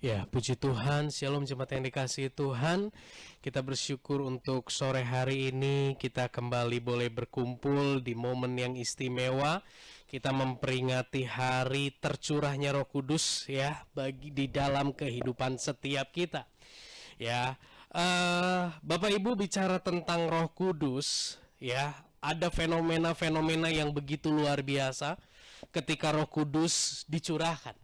Ya, puji Tuhan, Shalom jemaat yang dikasihi Tuhan. Kita bersyukur untuk sore hari ini kita kembali boleh berkumpul di momen yang istimewa. Kita memperingati hari tercurahnya Roh Kudus ya bagi di dalam kehidupan setiap kita. Ya, Bapak Ibu bicara tentang Roh Kudus, ya, ada fenomena-fenomena yang begitu luar biasa ketika Roh Kudus dicurahkan.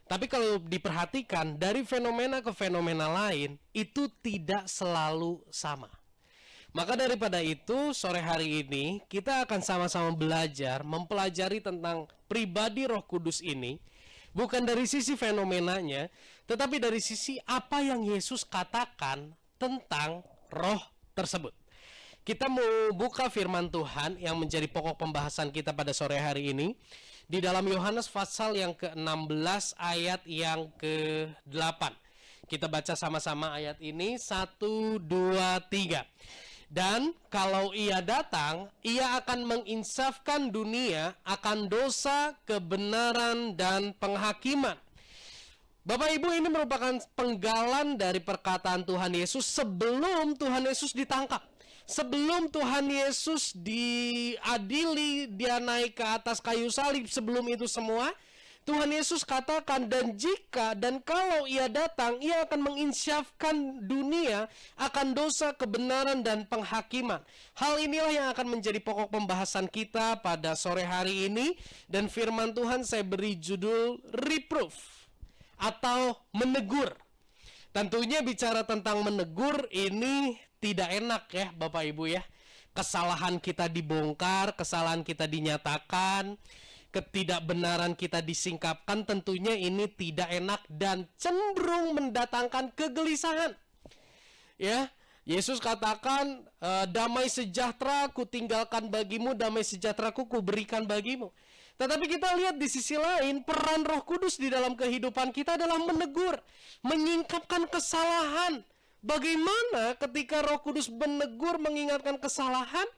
Tapi kalau diperhatikan dari fenomena ke fenomena lain, itu tidak selalu sama. Maka daripada itu, sore hari ini kita akan sama-sama belajar, mempelajari tentang pribadi Roh Kudus ini, bukan dari sisi fenomenanya, tetapi dari sisi apa yang Yesus katakan tentang Roh tersebut. Kita mau buka firman Tuhan yang menjadi pokok pembahasan kita pada sore hari ini di dalam Yohanes pasal yang ke-16 ayat yang ke-8. Kita baca sama-sama ayat ini 1, 2, 3. Dan kalau ia datang, ia akan menginsafkan dunia akan dosa, kebenaran, dan penghakiman. Bapak Ibu, ini merupakan penggalan dari perkataan Tuhan Yesus sebelum Tuhan Yesus ditangkap. Sebelum Tuhan Yesus diadili, dia naik ke atas kayu salib. Sebelum itu semua, Tuhan Yesus katakan, dan kalau ia datang, ia akan menginsyafkan dunia akan dosa, kebenaran, dan penghakiman. Hal inilah yang akan menjadi pokok pembahasan kita pada sore hari ini. Dan firman Tuhan saya beri judul reproof atau menegur. Tentunya bicara tentang menegur ini tidak enak ya Bapak Ibu ya. Kesalahan kita dibongkar, kesalahan kita dinyatakan, ketidakbenaran kita disingkapkan, tentunya ini tidak enak dan cenderung mendatangkan kegelisahan. Ya, Yesus katakan, damai sejahtera ku tinggalkan bagimu, damai sejahtera ku berikan bagimu. Tetapi kita lihat di sisi lain, peran Roh Kudus di dalam kehidupan kita adalah menegur, menyingkapkan kesalahan. Bagaimana ketika Roh Kudus menegur, mengingatkan kesalahan,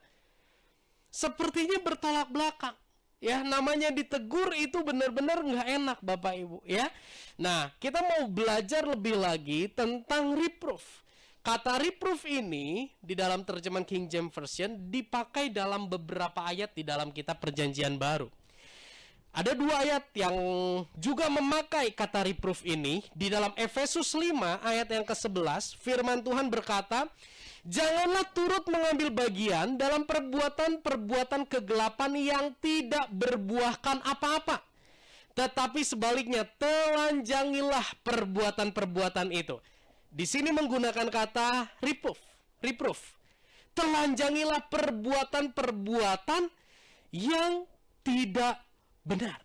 sepertinya bertolak belakang. Ya, namanya ditegur itu benar-benar nggak enak Bapak Ibu ya. Nah, kita mau belajar lebih lagi tentang reproof. Kata reproof ini di dalam terjemahan King James Version dipakai dalam beberapa ayat di dalam kitab Perjanjian Baru. Ada dua ayat yang juga memakai kata reproof ini. Di dalam Efesus 5 ayat yang ke-11, firman Tuhan berkata, janganlah turut mengambil bagian dalam perbuatan-perbuatan kegelapan yang tidak berbuahkan apa-apa. Tetapi sebaliknya, telanjangilah perbuatan-perbuatan itu. Di sini menggunakan kata reproof. Telanjangilah perbuatan-perbuatan yang tidak benar.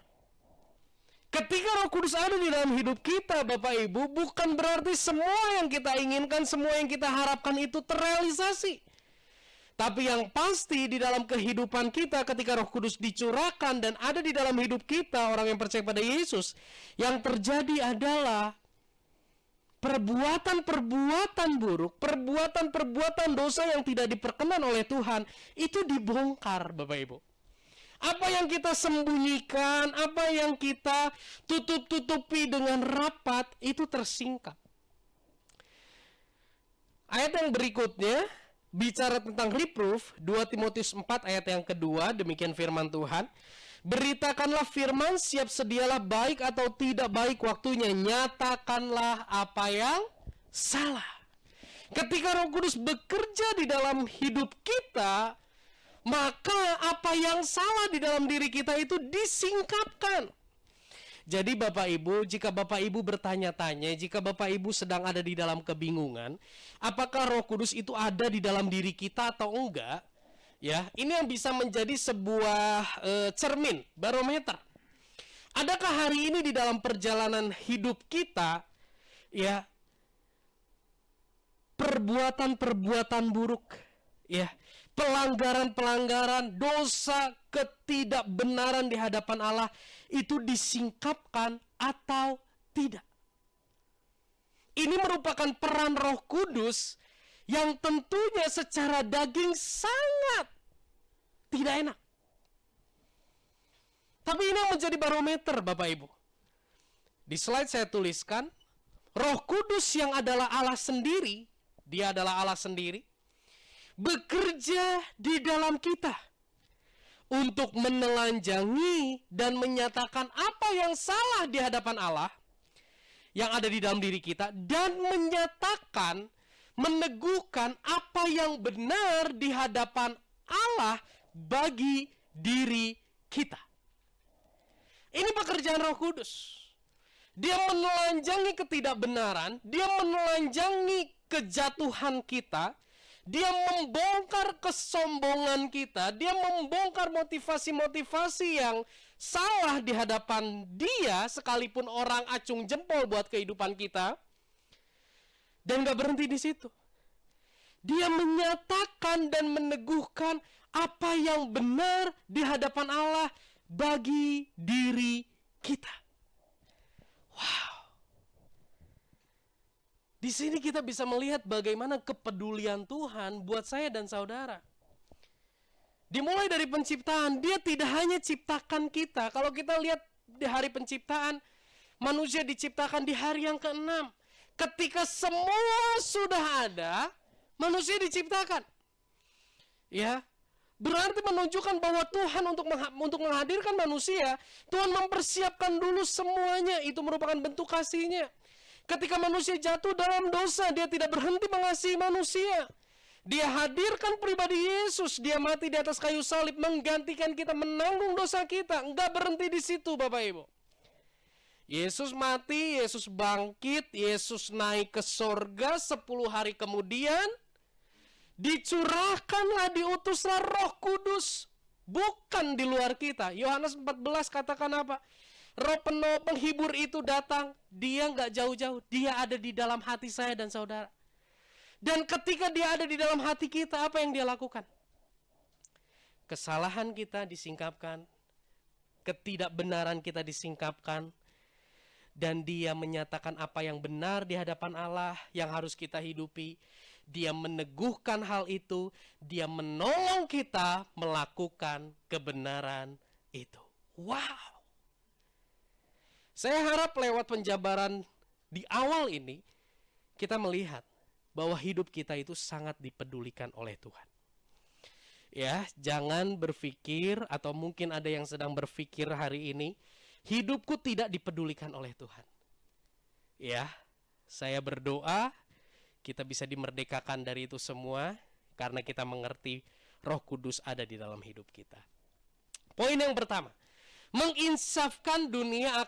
Ketika Roh Kudus ada di dalam hidup kita Bapak Ibu, bukan berarti semua yang kita inginkan, semua yang kita harapkan itu terrealisasi. Tapi yang pasti di dalam kehidupan kita ketika Roh Kudus dicurahkan dan ada di dalam hidup kita, orang yang percaya pada Yesus, yang terjadi adalah perbuatan-perbuatan buruk, perbuatan-perbuatan dosa yang tidak diperkenan oleh Tuhan, itu dibongkar Bapak Ibu. Apa yang kita sembunyikan, apa yang kita tutup-tutupi dengan rapat, itu tersingkap. Ayat yang berikutnya bicara tentang reproof, 2 Timotius 4 ayat yang kedua, demikian firman Tuhan. Beritakanlah firman, siap sedialah baik atau tidak baik waktunya, nyatakanlah apa yang salah. Ketika Roh Kudus bekerja di dalam hidup kita, maka apa yang salah di dalam diri kita itu disingkapkan. Jadi Bapak Ibu, jika Bapak Ibu bertanya-tanya, jika Bapak Ibu sedang ada di dalam kebingungan, apakah Roh Kudus itu ada di dalam diri kita atau enggak? Ya, ini yang bisa menjadi sebuah cermin, barometer. Adakah hari ini di dalam perjalanan hidup kita, ya, perbuatan-perbuatan buruk, ya, pelanggaran-pelanggaran, dosa, ketidakbenaran di hadapan Allah itu disingkapkan atau tidak? Ini merupakan peran Roh Kudus yang tentunya secara daging sangat tidak enak. Tapi ini menjadi barometer Bapak Ibu. Di slide saya tuliskan, Roh Kudus yang adalah Allah sendiri, dia adalah Allah sendiri, bekerja di dalam kita untuk menelanjangi dan menyatakan apa yang salah di hadapan Allah yang ada di dalam diri kita, dan menyatakan, meneguhkan apa yang benar di hadapan Allah bagi diri kita. Ini pekerjaan Roh Kudus. Dia menelanjangi ketidakbenaran, dia menelanjangi kejatuhan kita, dia membongkar kesombongan kita, dia membongkar motivasi-motivasi yang salah di hadapan dia, sekalipun orang acung jempol buat kehidupan kita. Dan gak berhenti di situ. Dia menyatakan dan meneguhkan apa yang benar di hadapan Allah bagi diri kita. Wow. Di sini kita bisa melihat bagaimana kepedulian Tuhan buat saya dan saudara. Dimulai dari penciptaan, dia tidak hanya ciptakan kita. Kalau kita lihat di hari penciptaan, manusia diciptakan di hari yang ke-6. Ketika semua sudah ada, manusia diciptakan. Ya, berarti menunjukkan bahwa Tuhan untuk menghadirkan manusia, Tuhan mempersiapkan dulu semuanya. Itu merupakan bentuk kasih-Nya. Ketika manusia jatuh dalam dosa, dia tidak berhenti mengasihi manusia. Dia hadirkan pribadi Yesus, dia mati di atas kayu salib, menggantikan kita, menanggung dosa kita. Enggak berhenti di situ, Bapak Ibu. Yesus mati, Yesus bangkit, Yesus naik ke sorga, 10 hari kemudian dicurahkanlah, diutuslah Roh Kudus, bukan di luar kita. Yohanes 14 katakan apa? Roh penghibur itu datang, dia nggak jauh-jauh, dia ada di dalam hati saya dan saudara. Dan ketika dia ada di dalam hati kita, apa yang dia lakukan? Kesalahan kita disingkapkan, ketidakbenaran kita disingkapkan, dan dia menyatakan apa yang benar di hadapan Allah yang harus kita hidupi. Dia meneguhkan hal itu, dia menolong kita melakukan kebenaran itu. Wow! Saya harap lewat penjabaran di awal ini, kita melihat bahwa hidup kita itu sangat dipedulikan oleh Tuhan. Ya, jangan berpikir, atau mungkin ada yang sedang berpikir hari ini, hidupku tidak dipedulikan oleh Tuhan. Ya, saya berdoa kita bisa dimerdekakan dari itu semua, karena kita mengerti Roh Kudus ada di dalam hidup kita. Poin yang pertama, menginsafkan dunia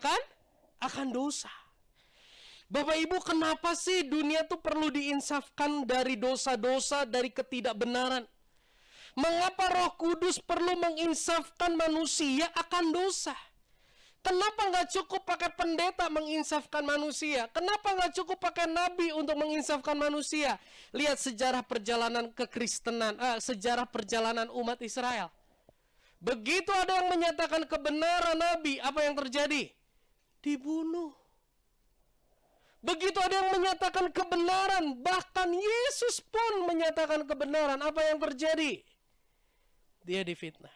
akan dosa. Bapak Ibu, kenapa sih dunia tuh perlu diinsafkan dari dosa-dosa, dari ketidakbenaran? Mengapa Roh Kudus perlu menginsafkan manusia akan dosa? Kenapa nggak cukup pakai pendeta menginsafkan manusia? Kenapa nggak cukup pakai nabi untuk menginsafkan manusia? Lihat sejarah perjalanan kekristenan, sejarah perjalanan umat Israel. Begitu ada yang menyatakan kebenaran nabi, apa yang terjadi? Dibunuh. Begitu ada yang menyatakan kebenaran, bahkan Yesus pun menyatakan kebenaran, apa yang terjadi? Dia difitnah.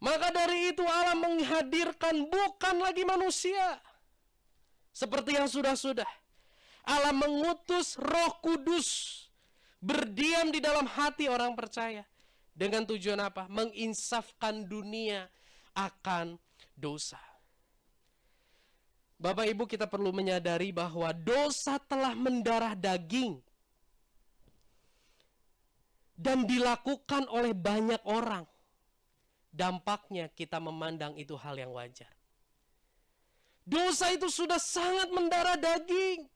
Maka dari itu Allah menghadirkan bukan lagi manusia, seperti yang sudah-sudah. Allah mengutus Roh Kudus berdiam di dalam hati orang percaya. Dengan tujuan apa? Menginsafkan dunia akan dosa. Bapak Ibu, kita perlu menyadari bahwa dosa telah mendarah daging dan dilakukan oleh banyak orang. Dampaknya kita memandang itu hal yang wajar. Dosa itu sudah sangat mendarah daging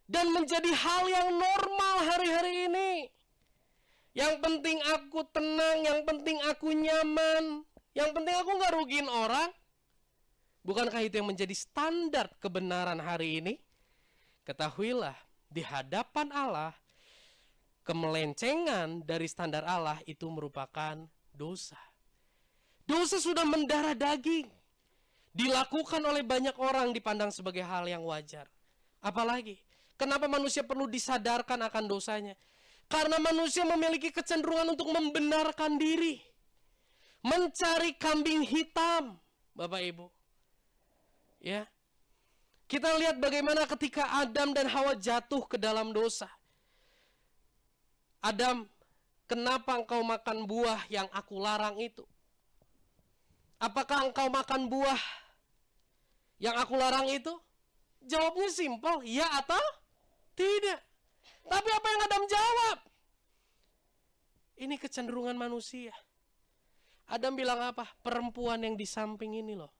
dan menjadi hal yang normal hari-hari ini. Yang penting aku tenang, yang penting aku nyaman, yang penting aku gak rugiin orang. Bukankah itu yang menjadi standar kebenaran hari ini? Ketahuilah, di hadapan Allah, kemelencengan dari standar Allah itu merupakan dosa. Dosa sudah mendarah daging. Dilakukan oleh banyak orang dipandang sebagai hal yang wajar. Apalagi, kenapa manusia perlu disadarkan akan dosanya? Karena manusia memiliki kecenderungan untuk membenarkan diri. Mencari kambing hitam, Bapak Ibu. Ya, Kita lihat bagaimana ketika Adam dan Hawa jatuh ke dalam dosa. Adam, kenapa engkau makan buah yang aku larang itu? Apakah engkau makan buah yang aku larang itu? Jawabnya simpel, ya atau tidak. Tapi apa yang Adam jawab? Ini kecenderungan manusia. Adam bilang apa? Perempuan yang di samping ini loh,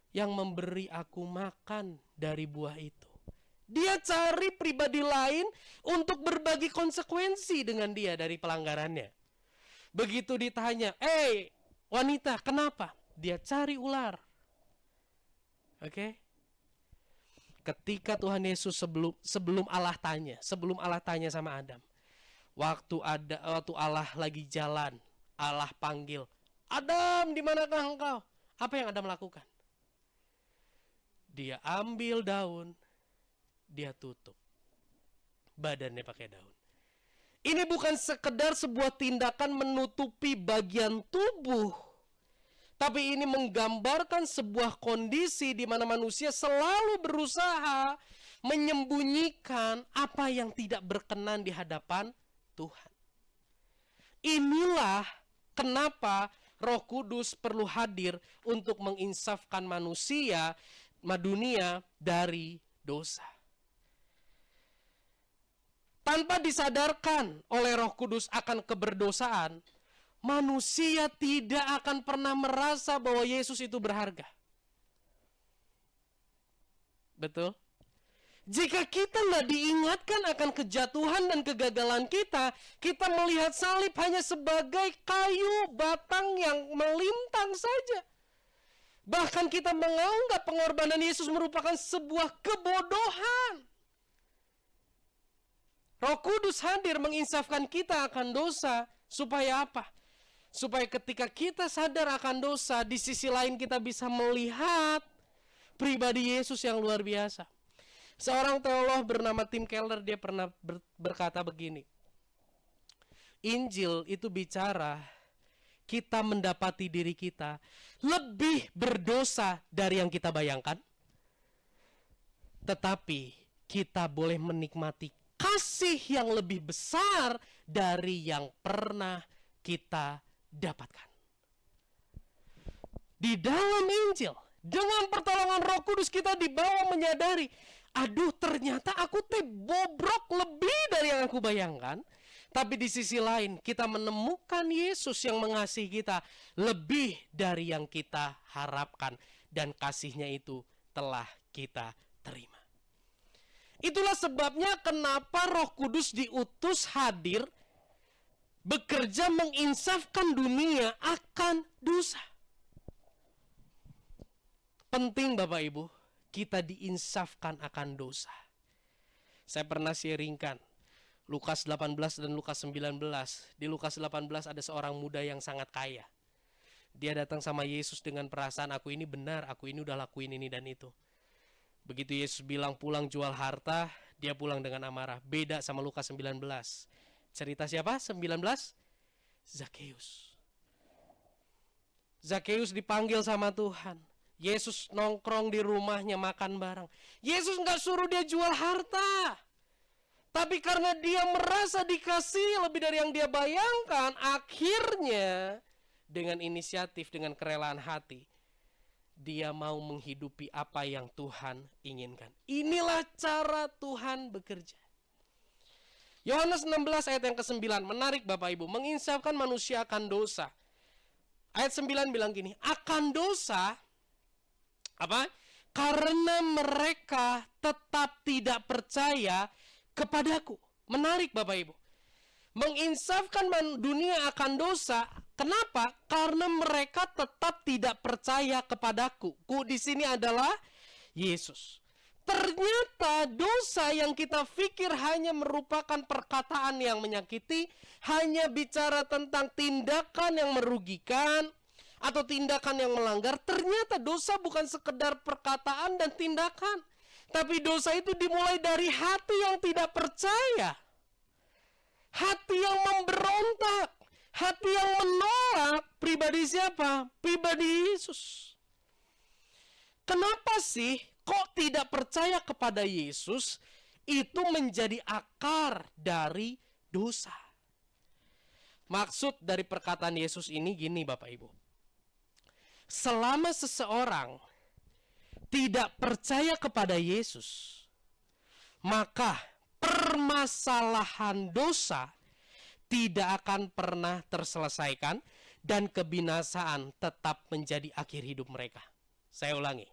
yang memberi aku makan dari buah itu. Dia cari pribadi lain untuk berbagi konsekuensi dengan dia dari pelanggarannya. Begitu ditanya, wanita, kenapa? Dia cari ular. Oke? Ketika Tuhan Yesus sebelum Allah tanya sama Adam. Waktu Allah lagi jalan, Allah panggil, Adam, di manakah engkau? Apa yang Adam lakukan? Dia ambil daun, dia tutup badannya pakai daun. Ini bukan sekedar sebuah tindakan menutupi bagian tubuh, tapi ini menggambarkan sebuah kondisi di mana manusia selalu berusaha menyembunyikan apa yang tidak berkenan di hadapan Tuhan. Inilah kenapa Roh Kudus perlu hadir untuk menginsafkan dunia dari dosa. Tanpa disadarkan oleh Roh Kudus akan keberdosaan, manusia tidak akan pernah merasa bahwa Yesus itu berharga. Betul? Jika kita nggak diingatkan akan kejatuhan dan kegagalan kita melihat salib hanya sebagai kayu batang yang melintang saja. Bahkan kita menganggap pengorbanan Yesus merupakan sebuah kebodohan. Roh Kudus hadir menginsafkan kita akan dosa, supaya apa? Supaya ketika kita sadar akan dosa, di sisi lain kita bisa melihat pribadi Yesus yang luar biasa. Seorang teolog bernama Tim Keller, dia pernah berkata begini. Injil itu bicara kita mendapati diri kita lebih berdosa dari yang kita bayangkan. Tetapi kita boleh menikmati kasih yang lebih besar dari yang pernah kita dapatkan. Di dalam Injil, dengan pertolongan Roh Kudus kita dibawa menyadari, aduh ternyata aku bobrok lebih dari yang aku bayangkan. Tapi di sisi lain kita menemukan Yesus yang mengasihi kita lebih dari yang kita harapkan. Dan kasihnya itu telah kita terima. Itulah sebabnya kenapa Roh Kudus diutus hadir bekerja menginsafkan dunia akan dosa. Penting Bapak Ibu, kita diinsafkan akan dosa. Saya pernah sharingkan Lukas 18 dan Lukas 19. Di Lukas 18 ada seorang muda yang sangat kaya. Dia datang sama Yesus dengan perasaan, aku ini benar, aku ini udah lakuin ini dan itu. Begitu Yesus bilang pulang jual harta, dia pulang dengan amarah. Beda sama Lukas 19. Cerita siapa? 19? Zakheus. Zakheus dipanggil sama Tuhan. Yesus nongkrong di rumahnya makan bareng. Yesus nggak suruh dia jual harta. Tapi karena dia merasa dikasih lebih dari yang dia bayangkan, akhirnya dengan inisiatif, dengan kerelaan hati, dia mau menghidupi apa yang Tuhan inginkan. Inilah cara Tuhan bekerja. Yohanes 16 ayat yang ke-9, menarik Bapak Ibu, menginsafkan manusia akan dosa. Ayat 9 bilang gini, akan dosa, apa? Karena mereka tetap tidak percaya kepadaku. Menarik Bapak Ibu. Menginsafkan dunia akan dosa. Kenapa? Karena mereka tetap tidak percaya kepadaku. Ku di sini adalah Yesus. Ternyata dosa yang kita pikir hanya merupakan perkataan yang menyakiti, hanya bicara tentang tindakan yang merugikan atau tindakan yang melanggar. Ternyata dosa bukan sekedar perkataan dan tindakan, tapi dosa itu dimulai dari hati yang tidak percaya. Hati yang memberontak, hati yang menolak pribadi siapa? Pribadi Yesus. Kenapa sih kok tidak percaya kepada Yesus itu menjadi akar dari dosa. Maksud dari perkataan Yesus ini gini Bapak Ibu. Selama seseorang tidak percaya kepada Yesus, maka permasalahan dosa tidak akan pernah terselesaikan dan kebinasaan tetap menjadi akhir hidup mereka. Saya ulangi.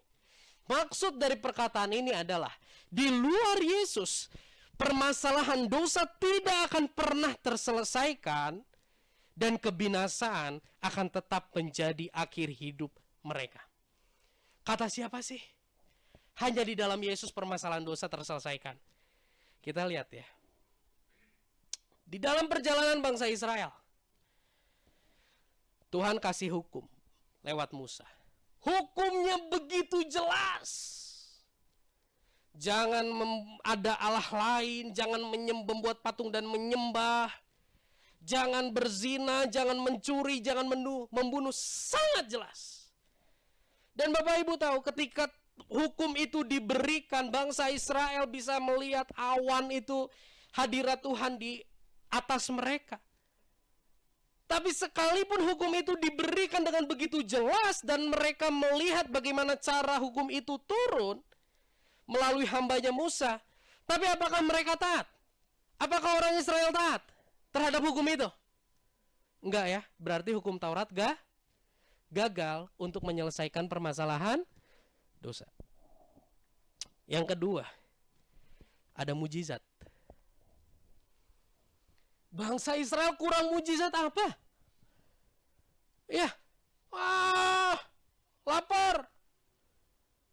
Maksud dari perkataan ini adalah di luar Yesus, permasalahan dosa tidak akan pernah terselesaikan dan kebinasaan akan tetap menjadi akhir hidup mereka. Kata siapa sih? Hanya di dalam Yesus permasalahan dosa terselesaikan. Kita lihat ya. Di dalam perjalanan bangsa Israel, Tuhan kasih hukum lewat Musa. Hukumnya begitu jelas. Jangan ada Allah lain, jangan membuat patung dan menyembah. Jangan berzina, jangan mencuri, jangan membunuh. Sangat jelas. Dan Bapak Ibu tahu ketika hukum itu diberikan, bangsa Israel bisa melihat awan itu, hadirat Tuhan di atas mereka. Tapi sekalipun hukum itu diberikan dengan begitu jelas dan mereka melihat bagaimana cara hukum itu turun melalui hambanya Musa, tapi apakah mereka taat? Apakah orang Israel taat terhadap hukum itu? Enggak ya, berarti hukum Taurat gagal untuk menyelesaikan permasalahan dosa. Yang kedua, ada mujizat. Bangsa Israel kurang mujizat apa? Ya, lapar.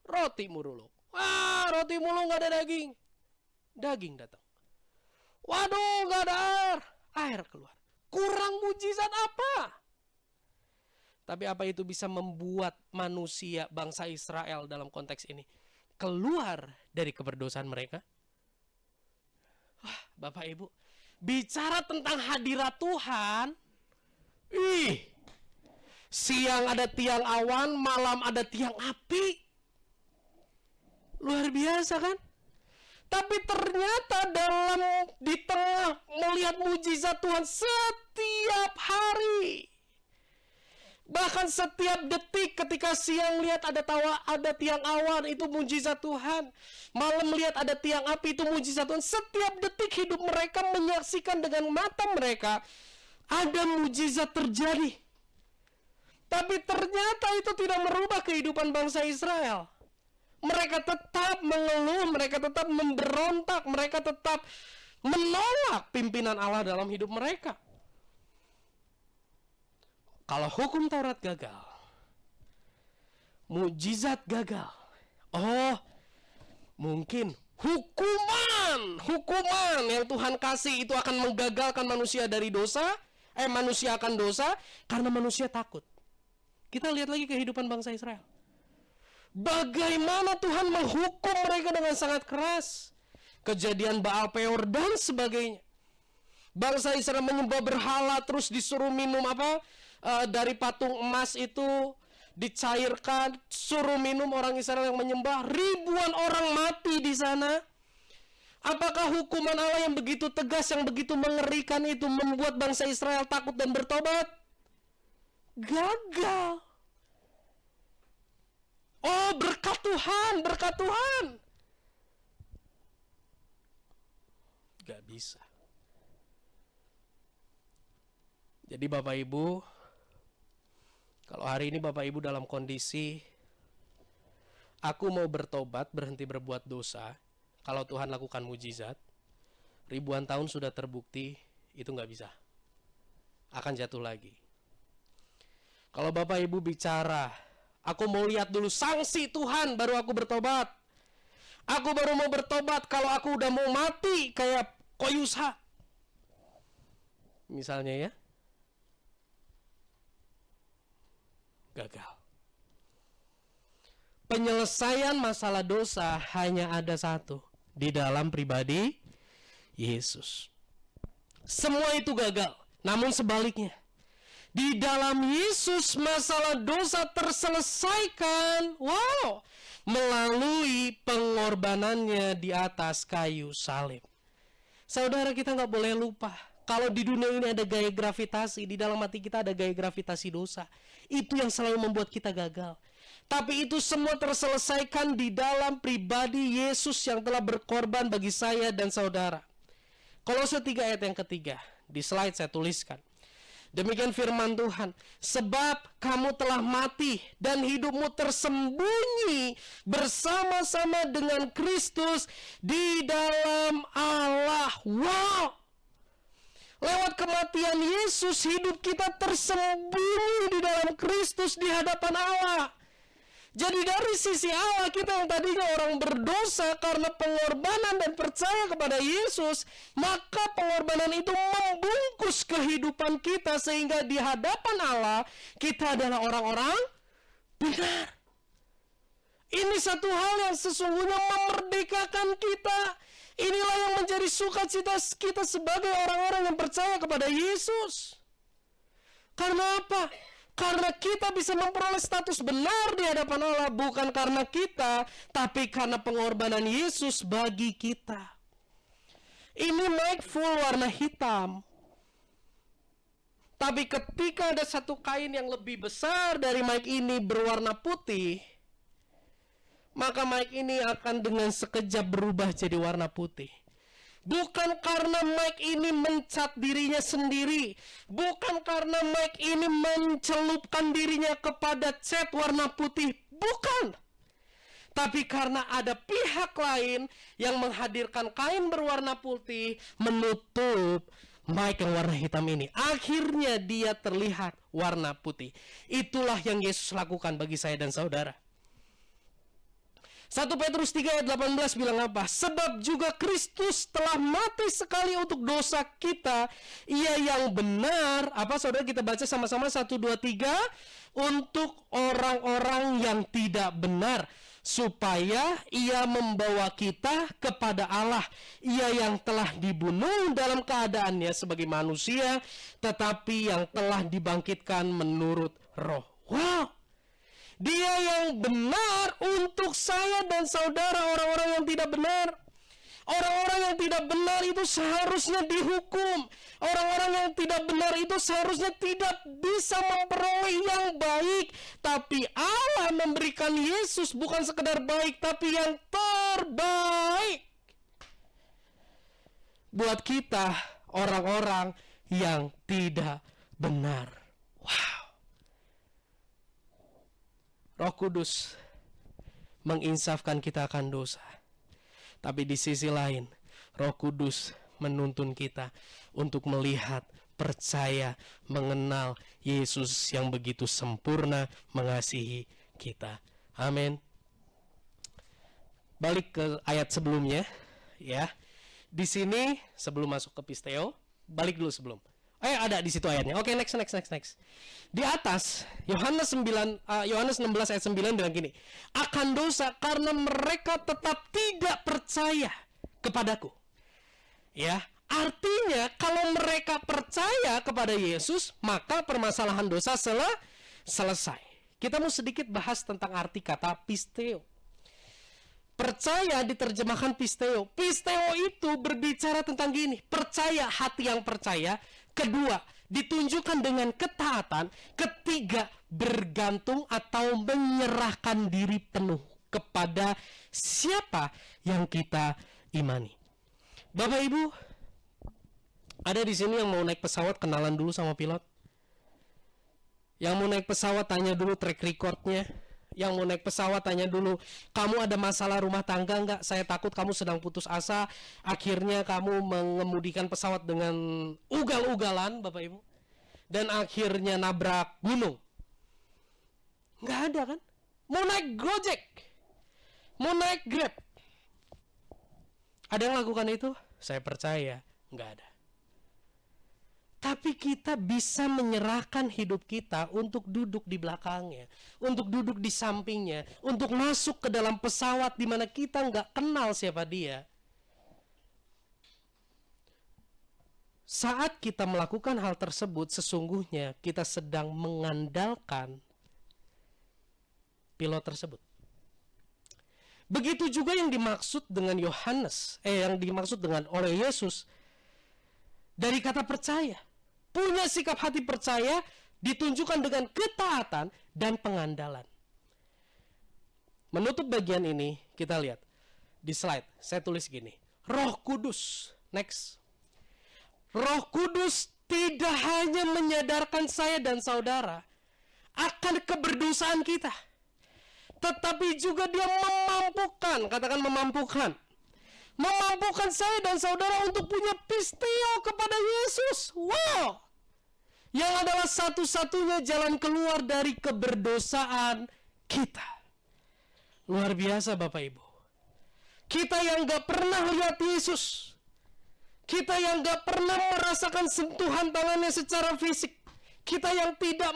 Roti mulu. Roti mulu nggak ada daging. Daging datang. Waduh, nggak ada air. Air keluar. Kurang mujizat apa? Tapi apa itu bisa membuat manusia bangsa Israel dalam konteks ini keluar dari keberdosaan mereka? Wah, Bapak Ibu, bicara tentang hadirat Tuhan, siang ada tiang awan, malam ada tiang api. Luar biasa kan? Tapi ternyata di tengah melihat mujizat Tuhan setiap hari, bahkan setiap detik, ketika siang lihat ada tiang awan, itu mujizat Tuhan. Malam melihat ada tiang api, itu mujizat Tuhan. Setiap detik hidup mereka menyaksikan dengan mata mereka ada mujizat terjadi. Tapi ternyata itu tidak merubah kehidupan bangsa Israel. Mereka tetap mengeluh, mereka tetap memberontak, mereka tetap menolak pimpinan Allah dalam hidup mereka. Kalau hukum Taurat gagal, mujizat gagal, mungkin hukuman yang Tuhan kasih itu akan menggagalkan manusia dari dosa, manusia akan dosa karena manusia takut. Kita lihat lagi kehidupan bangsa Israel. Bagaimana Tuhan menghukum mereka dengan sangat keras. Kejadian Baal Peor dan sebagainya. Bangsa Israel menyembah berhala, terus disuruh minum dari patung emas itu dicairkan, suruh minum orang Israel yang menyembah, ribuan orang mati di sana. Apakah hukuman Allah yang begitu tegas, yang begitu mengerikan itu membuat bangsa Israel takut dan bertobat? Gagal. Oh, berkat Tuhan, berkat Tuhan. Gak bisa. Jadi Bapak Ibu, kalau hari ini Bapak Ibu dalam kondisi aku mau bertobat, berhenti berbuat dosa, kalau Tuhan lakukan mujizat, ribuan tahun sudah terbukti, itu gak bisa. Akan jatuh lagi. Kalau Bapak Ibu bicara, aku mau lihat dulu sanksi Tuhan, baru aku bertobat. Aku baru mau bertobat kalau aku udah mau mati kayak Koyusha. Misalnya ya. Gagal. Penyelesaian masalah dosa hanya ada satu, di dalam pribadi Yesus. Semua itu gagal. Namun sebaliknya, Di dalam Yesus masalah dosa terselesaikan. Wow, melalui pengorbanannya di atas kayu salib. Saudara, kita nggak boleh lupa, kalau di dunia ini ada gaya gravitasi, di dalam hati kita ada gaya gravitasi dosa. Itu yang selalu membuat kita gagal. Tapi itu semua terselesaikan di dalam pribadi Yesus yang telah berkorban bagi saya dan saudara. Kolose 3 ayat yang ketiga, di slide saya tuliskan. Demikian firman Tuhan, sebab kamu telah mati dan hidupmu tersembunyi bersama-sama dengan Kristus di dalam Allah. Wow! Lewat kematian Yesus, hidup kita tersembunyi di dalam Kristus di hadapan Allah. Jadi dari sisi Allah, kita yang tadinya orang berdosa karena pengorbanan dan percaya kepada Yesus, maka pengorbanan itu membungkus kehidupan kita sehingga di hadapan Allah kita adalah orang-orang benar. Ini satu hal yang sesungguhnya memerdekakan kita. Inilah yang menjadi sukacita kita sebagai orang-orang yang percaya kepada Yesus. Karena apa? Karena kita bisa memperoleh status benar di hadapan Allah, bukan karena kita, tapi karena pengorbanan Yesus bagi kita. Ini mic full warna hitam. Tapi ketika ada satu kain yang lebih besar dari mic ini berwarna putih, maka mic ini akan dengan sekejap berubah jadi warna putih. Bukan karena mic ini mencat dirinya sendiri, bukan karena mic ini mencelupkan dirinya kepada cat warna putih, bukan. Tapi karena ada pihak lain yang menghadirkan kain berwarna putih menutup mic yang warna hitam ini. Akhirnya dia terlihat warna putih. Itulah yang Yesus lakukan bagi saya dan saudara. 1 Petrus 3 ayat 18 bilang apa? Sebab juga Kristus telah mati sekali untuk dosa kita. Ia yang benar. Apa saudara, kita baca sama-sama 1, 2, 3. Untuk orang-orang yang tidak benar. Supaya ia membawa kita kepada Allah. Ia yang telah dibunuh dalam keadaannya sebagai manusia. Tetapi yang telah dibangkitkan menurut roh. Wow! Dia yang benar untuk saya dan saudara orang-orang yang tidak benar. Orang-orang yang tidak benar itu seharusnya dihukum. Orang-orang yang tidak benar itu seharusnya tidak bisa memperoleh yang baik. Tapi Allah memberikan Yesus bukan sekedar baik, tapi yang terbaik. Buat kita, orang-orang yang tidak benar. Wow. Roh Kudus menginsafkan kita akan dosa. Tapi di sisi lain, Roh Kudus menuntun kita untuk melihat, percaya, mengenal Yesus yang begitu sempurna mengasihi kita. Amin. Balik ke ayat sebelumnya, ya. Di sini sebelum masuk ke pisteo, balik dulu sebelum. Ada di situ ayatnya. Oke, next. Di atas Yohanes 16 ayat 9 bilang gini, akan dosa karena mereka tetap tidak percaya kepadaku. Ya, artinya kalau mereka percaya kepada Yesus, maka permasalahan dosa selesai. Kita mau sedikit bahas tentang arti kata pisteo. Percaya diterjemahkan pisteo. Pisteo itu berbicara tentang gini, percaya, hati yang percaya. Kedua, ditunjukkan dengan ketaatan. Ketiga, bergantung atau menyerahkan diri penuh kepada siapa yang kita imani. Bapak Ibu, ada di sini yang mau naik pesawat kenalan dulu sama pilot? Yang mau naik pesawat tanya dulu track recordnya? Yang mau naik pesawat tanya dulu, kamu ada masalah rumah tangga nggak? Saya takut kamu sedang putus asa, akhirnya kamu mengemudikan pesawat dengan ugal-ugalan, Bapak Ibu, dan akhirnya nabrak gunung. Nggak ada kan? Mau naik Gojek, mau naik Grab, ada yang lakukan itu? Saya percaya nggak ada. Tapi kita bisa menyerahkan hidup kita untuk duduk di belakangnya, untuk duduk di sampingnya, untuk masuk ke dalam pesawat di mana kita nggak kenal siapa dia. saat kita melakukan hal tersebut, sesungguhnya kita sedang mengandalkan pilot tersebut. Begitu juga yang dimaksud dengan yang dimaksud dengan oleh Yesus dari kata percaya. Punya sikap hati percaya ditunjukkan dengan ketaatan dan pengandalan. Menutup bagian ini, kita lihat di slide. Saya tulis gini, Roh Kudus. Next. Roh Kudus tidak hanya menyadarkan saya dan saudara akan keberdosaan kita, tetapi juga dia memampukan, katakan memampukan saya dan saudara untuk punya pisteo kepada Yesus. Wow! Yang adalah satu-satunya jalan keluar dari keberdosaan kita. Luar biasa Bapak Ibu. Kita yang gak pernah lihat Yesus, kita yang gak pernah merasakan sentuhan tangannya secara fisik, kita yang tidak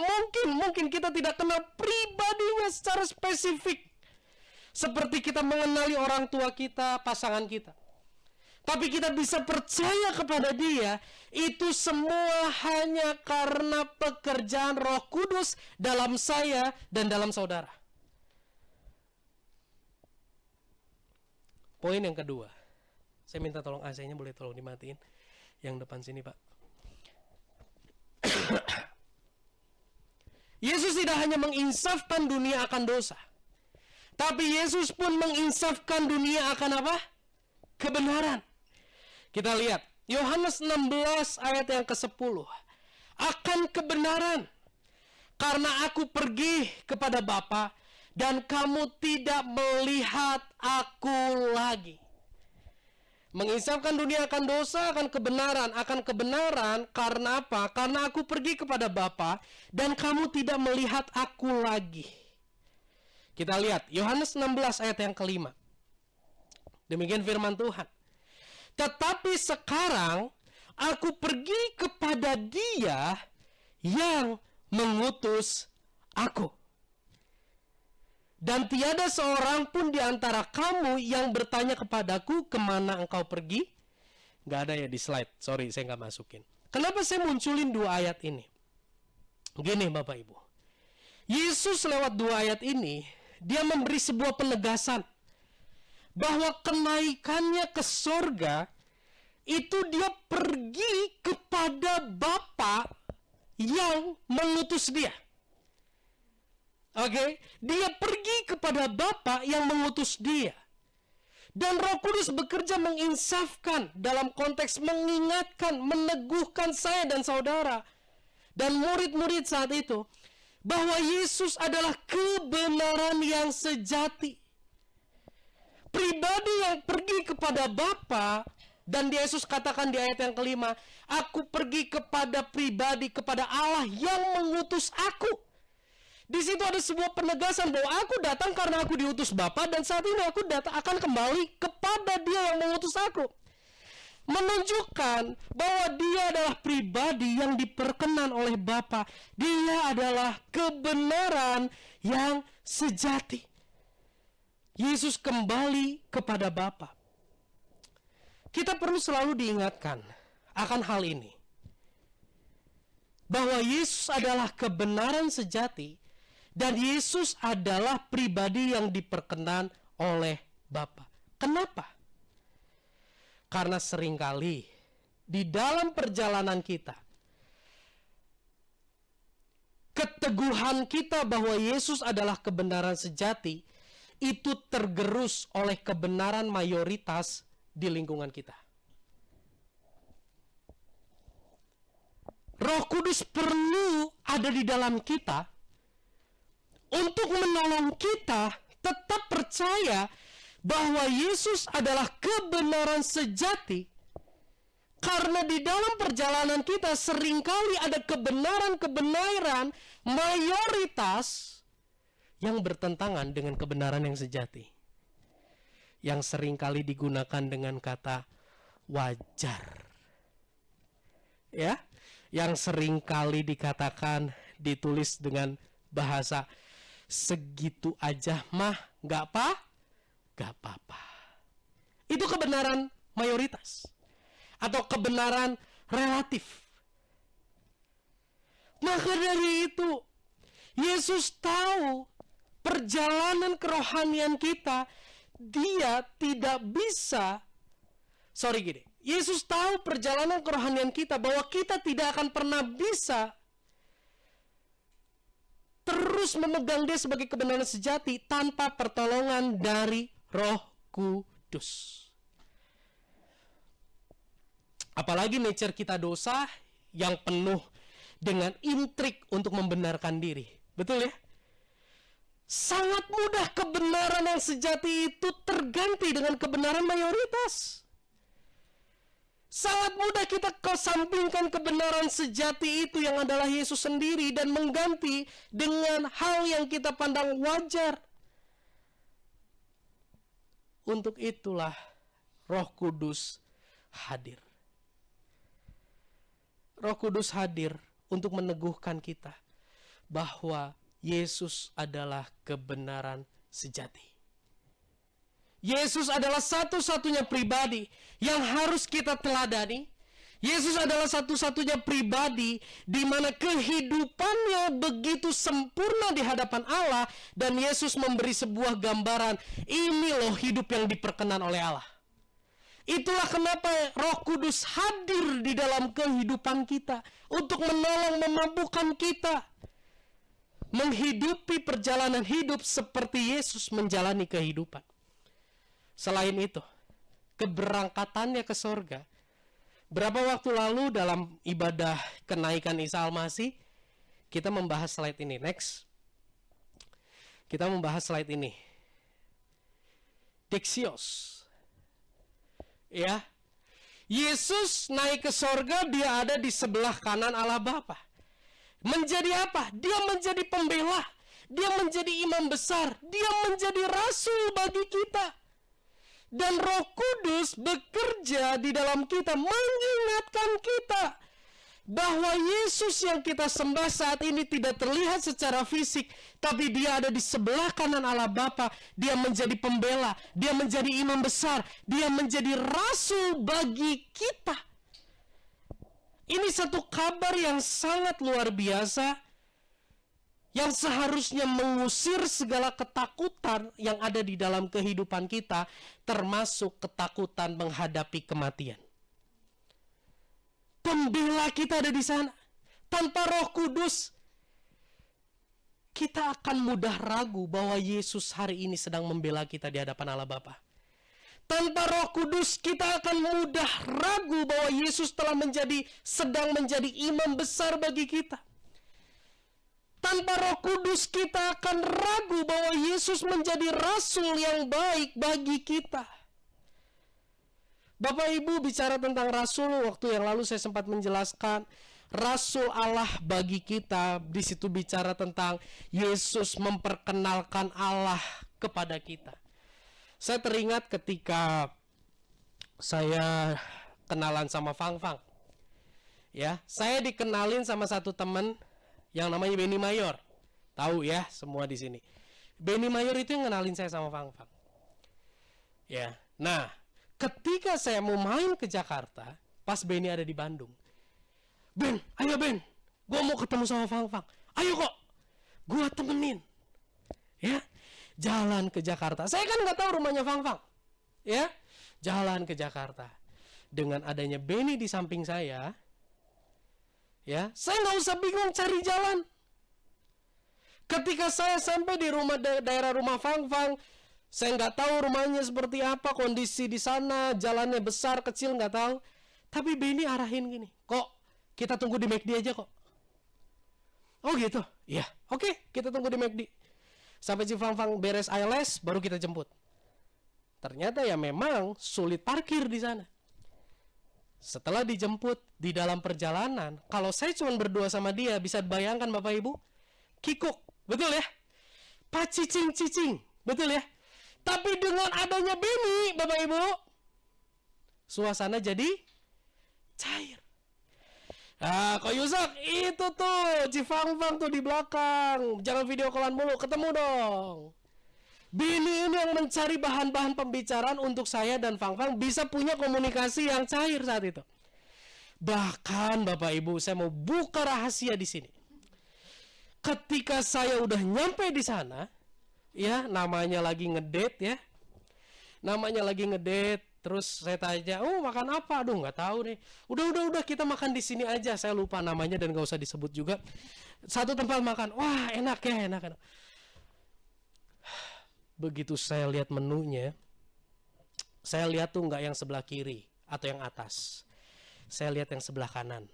mungkin kita tidak kenal pribadinya secara spesifik, seperti kita mengenali orang tua kita, pasangan kita, tapi kita bisa percaya kepada dia. Itu semua hanya karena pekerjaan Roh Kudus dalam saya dan dalam saudara. Poin yang kedua, saya minta tolong AC-nya boleh tolong dimatiin yang depan sini Pak. Yesus tidak hanya menginsafkan dunia akan dosa, tapi Yesus pun menginsafkan dunia akan apa? Kebenaran. Kita lihat Yohanes 16 ayat yang ke-10. Akan kebenaran, karena aku pergi kepada Bapa dan kamu tidak melihat aku lagi. Menginsafkan dunia akan dosa, akan kebenaran karena apa? Karena aku pergi kepada Bapa dan kamu tidak melihat aku lagi. Kita lihat Yohanes 16 ayat yang ke-5. Demikian firman Tuhan. Tetapi sekarang aku pergi kepada Dia yang mengutus aku. Dan tiada seorang pun di antara kamu yang bertanya kepadaku, kemana engkau pergi? Gak ada ya di slide, sorry saya gak masukin. Kenapa saya munculin dua ayat ini? Gini Bapak Ibu, Yesus lewat dua ayat ini, dia memberi sebuah penegasan bahwa kenaikannya ke sorga itu dia pergi kepada Bapa yang mengutus dia. Oke, dia pergi kepada Bapa yang mengutus dia. Dan Roh Kudus bekerja menginsafkan dalam konteks mengingatkan, meneguhkan saya dan saudara dan murid-murid saat itu bahwa Yesus adalah kebenaran yang sejati. Pribadi yang pergi kepada Bapa, dan Yesus katakan di ayat yang ke-5, aku pergi kepada pribadi, kepada Allah yang mengutus aku. Di situ ada sebuah penegasan bahwa aku datang karena aku diutus Bapa, dan saat ini aku akan kembali kepada Dia yang mengutus aku. Menunjukkan bahwa Dia adalah pribadi yang diperkenan oleh Bapa. Dia adalah kebenaran yang sejati. Yesus kembali kepada Bapa. Kita perlu selalu diingatkan akan hal ini. Bahwa Yesus adalah kebenaran sejati dan Yesus adalah pribadi yang diperkenan oleh Bapa. Kenapa? Karena seringkali di dalam perjalanan kita, keteguhan kita bahwa Yesus adalah kebenaran sejati itu tergerus oleh kebenaran mayoritas di lingkungan kita. Roh Kudus perlu ada di dalam kita untuk menolong kita tetap percaya bahwa Yesus adalah kebenaran sejati, karena di dalam perjalanan kita seringkali ada kebenaran-kebenaran mayoritas yang bertentangan dengan kebenaran yang sejati, yang seringkali digunakan dengan kata wajar, ya, yang seringkali dikatakan, ditulis dengan bahasa segitu aja mah gak apa-apa. Itu kebenaran mayoritas atau kebenaran relatif. Maka dari itu, Yesus tahu perjalanan kerohanian kita, dia tidak bisa, Yesus tahu perjalanan kerohanian kita, bahwa kita tidak akan pernah bisa terus memegang dia sebagai kebenaran sejati tanpa pertolongan dari Roh Kudus. Apalagi nature kita dosa yang penuh dengan intrik untuk membenarkan diri. Betul ya? Sangat mudah kebenaran yang sejati itu terganti dengan kebenaran mayoritas. Sangat mudah kita kesampingkan kebenaran sejati itu yang adalah Yesus sendiri dan mengganti dengan hal yang kita pandang wajar. Untuk itulah Roh Kudus hadir. Roh Kudus hadir untuk meneguhkan kita bahwa Yesus adalah kebenaran sejati. Yesus adalah satu-satunya pribadi yang harus kita teladani. Yesus adalah satu-satunya pribadi di mana kehidupannya begitu sempurna di hadapan Allah, dan Yesus memberi sebuah gambaran, ini loh hidup yang diperkenan oleh Allah. Itulah kenapa Roh Kudus hadir di dalam kehidupan kita untuk menolong, memampukan kita menghidupi perjalanan hidup seperti Yesus menjalani kehidupan. Selain itu, keberangkatannya ke sorga. Berapa waktu lalu dalam ibadah kenaikan Isa Al-Masih, kita membahas slide ini. Next. Kita membahas slide ini. Dexios. Ya, Yesus naik ke sorga, dia ada di sebelah kanan Allah Bapa. Menjadi apa? Dia menjadi pembela, dia menjadi imam besar, dia menjadi rasul bagi kita. Dan Roh Kudus bekerja di dalam kita, mengingatkan kita bahwa Yesus yang kita sembah saat ini tidak terlihat secara fisik, tapi dia ada di sebelah kanan Allah Bapa. Dia menjadi pembela, dia menjadi imam besar, dia menjadi rasul bagi kita. Ini satu kabar yang sangat luar biasa, yang seharusnya mengusir segala ketakutan yang ada di dalam kehidupan kita, termasuk ketakutan menghadapi kematian. Pembela kita ada di sana. Tanpa Roh Kudus, kita akan mudah ragu bahwa Yesus hari ini sedang membela kita di hadapan Allah Bapa. Tanpa Roh Kudus, kita akan mudah ragu bahwa Yesus telah sedang menjadi imam besar bagi kita. Tanpa Roh Kudus, kita akan ragu bahwa Yesus menjadi rasul yang baik bagi kita. Bapak Ibu bicara tentang rasul, waktu yang lalu saya sempat menjelaskan rasul Allah bagi kita. Di situ bicara tentang Yesus memperkenalkan Allah kepada kita. Saya teringat ketika saya kenalan sama Fang Fang. Ya, saya dikenalin sama satu teman yang namanya Benny Mayor. Tahu ya semua di sini. Benny Mayor itu yang kenalin saya sama Fang Fang. Ya. Nah, ketika saya mau main ke Jakarta, pas Benny ada di Bandung. Ben, ayo Ben, gue mau ketemu sama Fang Fang. Ayo kok, gue temenin. Ya, jalan ke Jakarta. Saya kan nggak tahu rumahnya Fang Fang. Ya, jalan ke Jakarta. Dengan adanya Benny di samping saya, ya, saya nggak usah bingung cari jalan. Ketika saya sampai di daerah rumah Fang Fang, saya nggak tahu rumahnya seperti apa, kondisi di sana, jalannya besar, kecil, nggak tahu. Tapi Benny arahin gini, kok kita tunggu di McD aja kok. Oh gitu? Iya, oke, kita tunggu di McD. Sampai si Fang Fang beres ILS, baru kita jemput. Ternyata ya memang sulit parkir di sana. Setelah dijemput di dalam perjalanan, kalau saya cuma berdua sama dia, bisa bayangkan Bapak Ibu, kikuk, betul ya? Pacicing-cicing, betul ya? Tapi dengan adanya Benny, Bapak Ibu, suasana jadi cair. Ah, kok Yusak, itu tuh, Cifang Fang tuh di belakang. Jangan video callan mulu, ketemu dong. Benny ini yang mencari bahan-bahan pembicaraan untuk saya dan Fang Fang bisa punya komunikasi yang cair saat itu. Bahkan Bapak Ibu, saya mau buka rahasia di sini. Ketika saya udah nyampe di sana, ya namanya lagi ngedate ya. Namanya lagi ngedate, terus saya tanya, "Oh, makan apa?" Aduh, nggak tahu nih. Udah kita makan di sini aja. Saya lupa namanya dan nggak usah disebut juga. Satu tempat makan. Wah, enak ya, enak. Begitu saya lihat menunya, saya lihat tuh nggak yang sebelah kiri atau yang atas. Saya lihat yang sebelah kanan.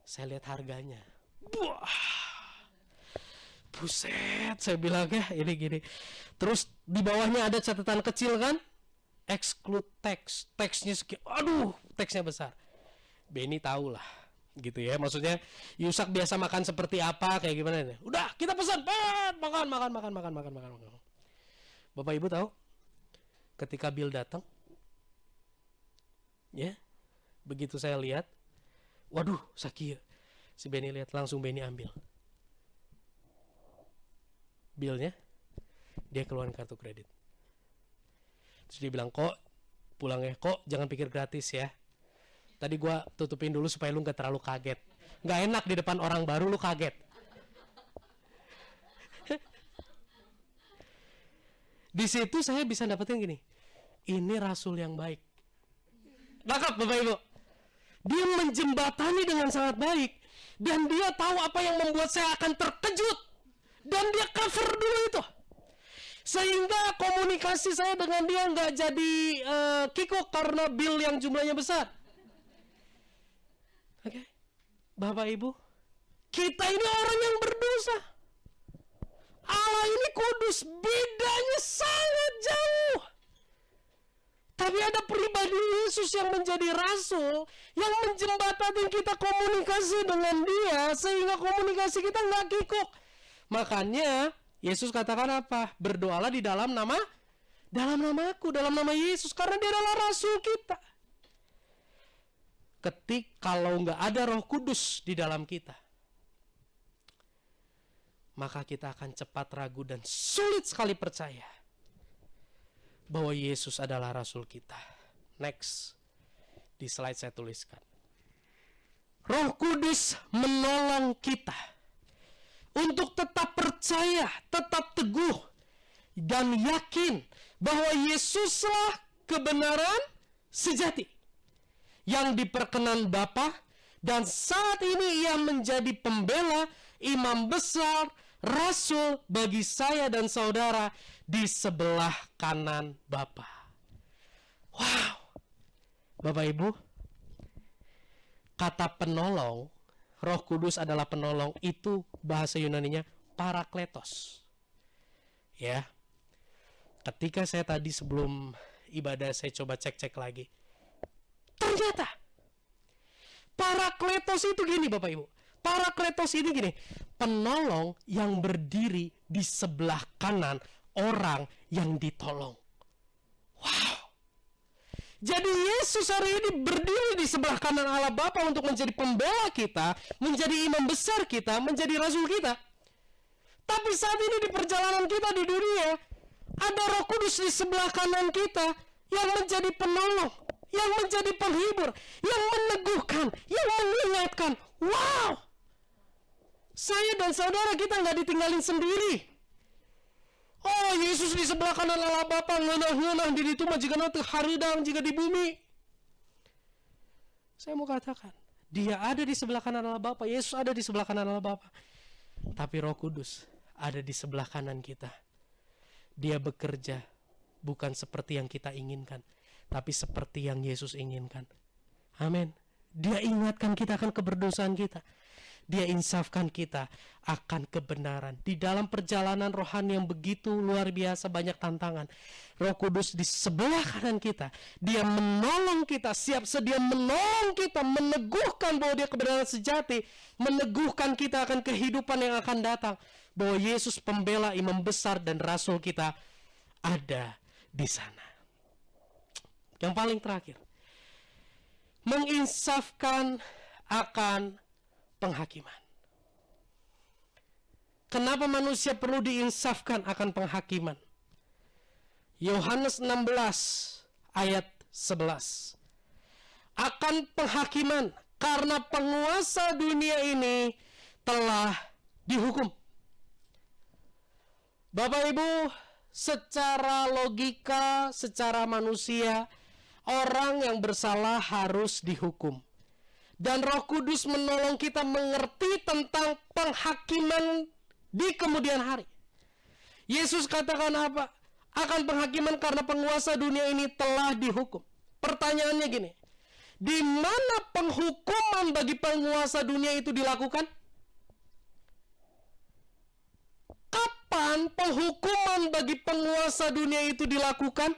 Saya lihat harganya. Wah, buset, saya bilang ya ini gini. Terus di bawahnya ada catatan kecil kan? Exclude text. Teksnya sekian. Aduh, teksnya besar. Benny tahu lah, gitu ya. Maksudnya Yusak biasa makan seperti apa, kayak gimana nih? Udah, kita pesan, makan. Bapak Ibu tahu? Ketika bill datang, ya, begitu saya lihat, waduh, Sakia. Si Benny lihat, langsung Benny ambil billnya, dia keluarin kartu kredit. Terus dia bilang, "Kok pulang ya, kok jangan pikir gratis ya. Tadi gua tutupin dulu supaya lu gak terlalu kaget. Gak enak di depan orang baru lu kaget." Di situ saya bisa dapetin gini, ini rasul yang baik. Nangkap Bapak Ibu? Dia menjembatani dengan sangat baik. Dan dia tahu apa yang membuat saya akan terkejut. Dan dia cover dulu itu. Sehingga komunikasi saya dengan dia nggak jadi kikuk karena bill yang jumlahnya besar. Oke, Bapak Ibu, kita ini orang yang berdosa. Allah ini kudus, bedanya sangat jauh. Tapi ada pribadi Yesus yang menjadi rasul, yang menjembatani kita komunikasi dengan dia, sehingga komunikasi kita nggak kikuk. Makanya Yesus katakan apa? Berdoalah di dalam namaku, dalam nama Yesus, karena dia adalah rasul kita. Kalau nggak ada Roh Kudus di dalam kita, maka kita akan cepat ragu dan sulit sekali percaya bahwa Yesus adalah rasul kita. Next, di slide saya tuliskan. Roh Kudus menolong kita untuk tetap percaya, tetap teguh, dan yakin bahwa Yesuslah kebenaran sejati yang diperkenan Bapa, dan saat ini ia menjadi pembela, imam besar, rasul bagi saya dan saudara di sebelah kanan Bapa. Wow, Bapak Ibu, kata penolong, Roh Kudus adalah penolong, itu bahasa Yunaninya parakletos. Ya, ketika saya tadi sebelum ibadah saya coba cek lagi, ternyata parakletos itu gini Bapak Ibu. Parakletos ini gini, penolong yang berdiri di sebelah kanan orang yang ditolong. Wow. Jadi Yesus hari ini berdiri di sebelah kanan Allah Bapa untuk menjadi pembela kita, menjadi imam besar kita, menjadi rasul kita. Tapi saat ini di perjalanan kita di dunia, ada Roh Kudus di sebelah kanan kita yang menjadi penolong, yang menjadi penghibur, yang meneguhkan, yang mengingatkan. Wow! Saya dan saudara kita nggak ditinggalin sendiri. Oh, Yesus di sebelah kanan Allah Bapa, ngenah-ngenah di itu mah jika nanti haridang jika di bumi. Saya mau katakan, dia ada di sebelah kanan Allah Bapa, Yesus ada di sebelah kanan Allah Bapa. Tapi Roh Kudus ada di sebelah kanan kita. Dia bekerja bukan seperti yang kita inginkan, tapi seperti yang Yesus inginkan. Amin. Dia ingatkan kita akan keberdosaan kita. Dia insafkan kita akan kebenaran. Di dalam perjalanan rohani yang begitu luar biasa banyak tantangan, Roh Kudus di sebelah kanan kita. Dia menolong kita, siap sedia menolong kita, meneguhkan bahwa dia kebenaran sejati, meneguhkan kita akan kehidupan yang akan datang, bahwa Yesus pembela, imam besar dan rasul kita ada di sana. Yang paling terakhir, menginsafkan akan penghakiman. Kenapa manusia perlu diinsafkan akan penghakiman? Yohanes 16 ayat 11. akan penghakiman, karena penguasa dunia ini telah dihukum. Bapak Ibu, secara logika, secara manusia, orang yang bersalah harus dihukum. Dan Roh Kudus menolong kita mengerti tentang penghakiman di kemudian hari. Yesus katakan apa? Akan penghakiman karena penguasa dunia ini telah dihukum. Pertanyaannya gini, di mana penghukuman bagi penguasa dunia itu dilakukan? Kapan penghukuman bagi penguasa dunia itu dilakukan?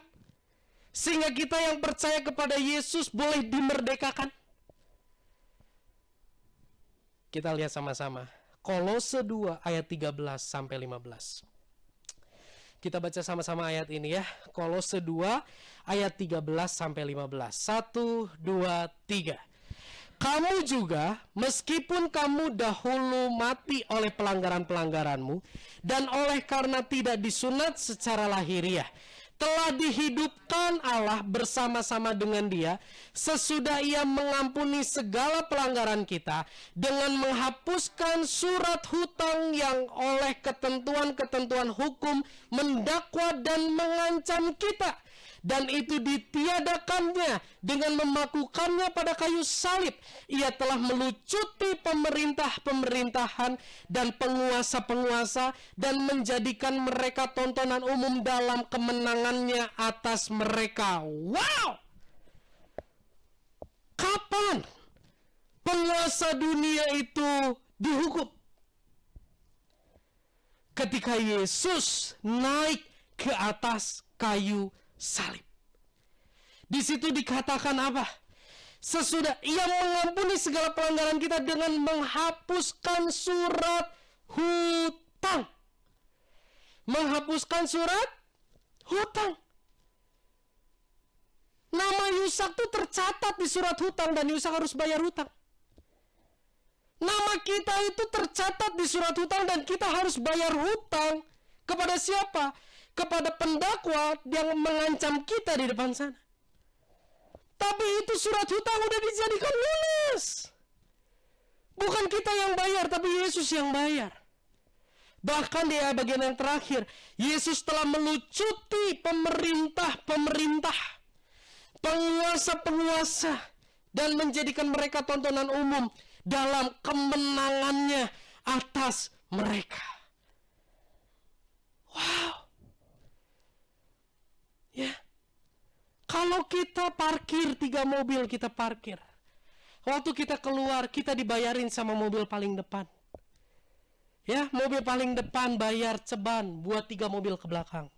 Sehingga kita yang percaya kepada Yesus boleh dimerdekakan. Kita lihat sama-sama. Kolose 2 ayat 13 sampai 15. Kita baca sama-sama ayat ini ya. Kolose 2 ayat 13 sampai 15. 1, 2, 3. Kamu juga, meskipun kamu dahulu mati oleh pelanggaran-pelanggaranmu, dan oleh karena tidak disunat secara lahiriah, telah dihidupkan Allah bersama-sama dengan Dia sesudah Ia mengampuni segala pelanggaran kita dengan menghapuskan surat hutang yang oleh ketentuan-ketentuan hukum mendakwa dan mengancam kita. Dan itu ditiadakannya dengan memakukannya pada kayu salib. Ia telah melucuti pemerintah-pemerintahan dan penguasa-penguasa dan menjadikan mereka tontonan umum dalam kemenangannya atas mereka. Wow! Kapan penguasa dunia itu dihukum? Ketika Yesus naik ke atas kayu salib. Di situ dikatakan apa? Sesudah Ia mengampuni segala pelanggaran kita dengan menghapuskan surat hutang. Menghapuskan surat hutang. Nama Yusak itu tercatat di surat hutang dan Yusak harus bayar hutang. Nama kita itu tercatat di surat hutang dan kita harus bayar hutang. Kepada siapa? Kepada pendakwa yang mengancam kita di depan sana. Tapi itu surat hutang udah dijadikan lunas. Bukan kita yang bayar, tapi Yesus yang bayar. Bahkan di bagian yang terakhir, Yesus telah melucuti pemerintah-pemerintah, penguasa-penguasa, dan menjadikan mereka tontonan umum dalam kemenangannya atas mereka. Wow. Ya, kalau kita parkir 3 mobil, kita parkir. Waktu kita keluar, kita dibayarin sama mobil paling depan. Ya, mobil paling depan bayar ceban buat 3 mobil ke belakang.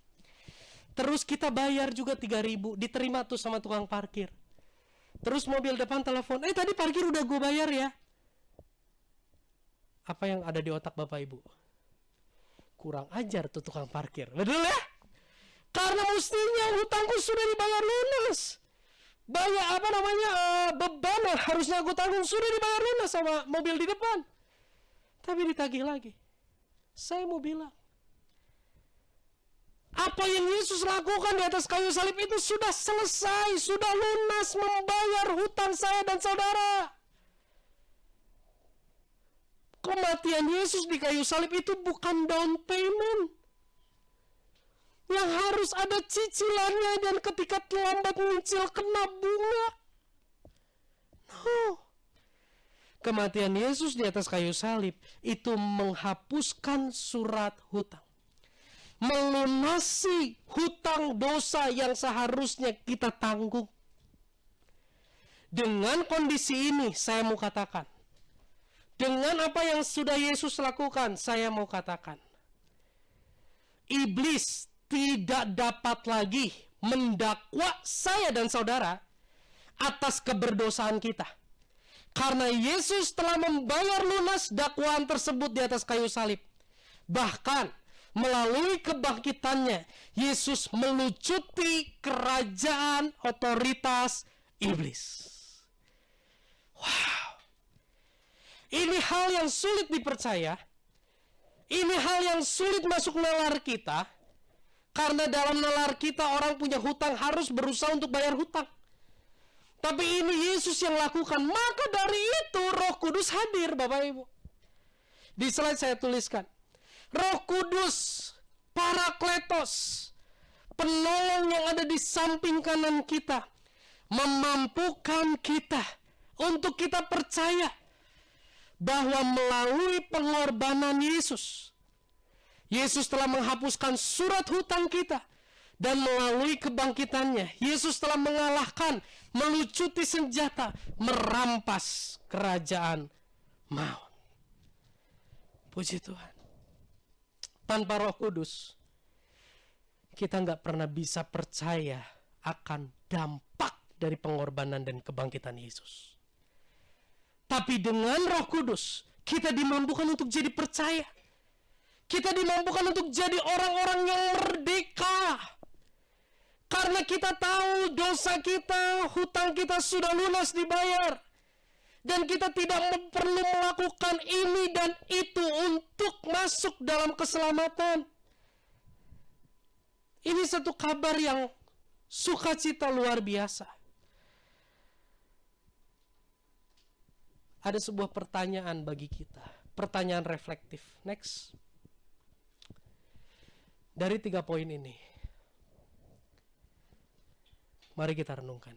Terus kita bayar juga 3.000, diterima tuh sama tukang parkir. Terus mobil depan telepon, tadi parkir udah gue bayar ya. Apa yang ada di otak Bapak Ibu? Kurang ajar tuh tukang parkir, betul ya? Karena mestinya hutangku sudah dibayar lunas. Bayar beban yang harusnya aku tanggung sudah dibayar lunas sama mobil di depan. Tapi ditagih lagi. Saya mau bilang, apa yang Yesus lakukan di atas kayu salib itu sudah selesai, sudah lunas membayar hutang saya dan saudara. Kematian Yesus di kayu salib itu bukan down payment yang harus ada cicilannya dan ketika terlambat mencicil kena bunga. No. Kematian Yesus di atas kayu salib itu menghapuskan surat hutang. Melunasi hutang dosa yang seharusnya kita tanggung. Dengan kondisi ini saya mau katakan, dengan apa yang sudah Yesus lakukan, saya mau katakan, iblis tidak dapat lagi mendakwa saya dan saudara atas keberdosaan kita. Karena Yesus telah membayar lunas dakwaan tersebut di atas kayu salib. Bahkan melalui kebangkitannya, Yesus melucuti kerajaan otoritas iblis. Wow. Ini hal yang sulit dipercaya. Ini hal yang sulit masuk nalar kita. Karena dalam nalar kita orang punya hutang harus berusaha untuk bayar hutang. Tapi ini Yesus yang lakukan. Maka dari itu Roh Kudus hadir, Bapak Ibu. Di slide saya tuliskan, Roh Kudus, Parakletos, penolong yang ada di samping kanan kita, memampukan kita untuk kita percaya bahwa melalui pengorbanan Yesus, Yesus telah menghapuskan surat hutang kita, dan melalui kebangkitannya Yesus telah mengalahkan, melucuti senjata, merampas kerajaan maut. Puji Tuhan. Tanpa Roh Kudus, kita nggak pernah bisa percaya akan dampak dari pengorbanan dan kebangkitan Yesus. Tapi dengan Roh Kudus, kita dimampukan untuk jadi percaya. Kita dimampukan untuk jadi orang-orang yang merdeka. Karena kita tahu dosa kita, hutang kita sudah lunas dibayar. Dan kita tidak perlu melakukan ini dan itu untuk masuk dalam keselamatan. Ini satu kabar yang sukacita luar biasa. Ada sebuah pertanyaan bagi kita. Pertanyaan reflektif. Next. Dari 3 poin ini, mari kita renungkan.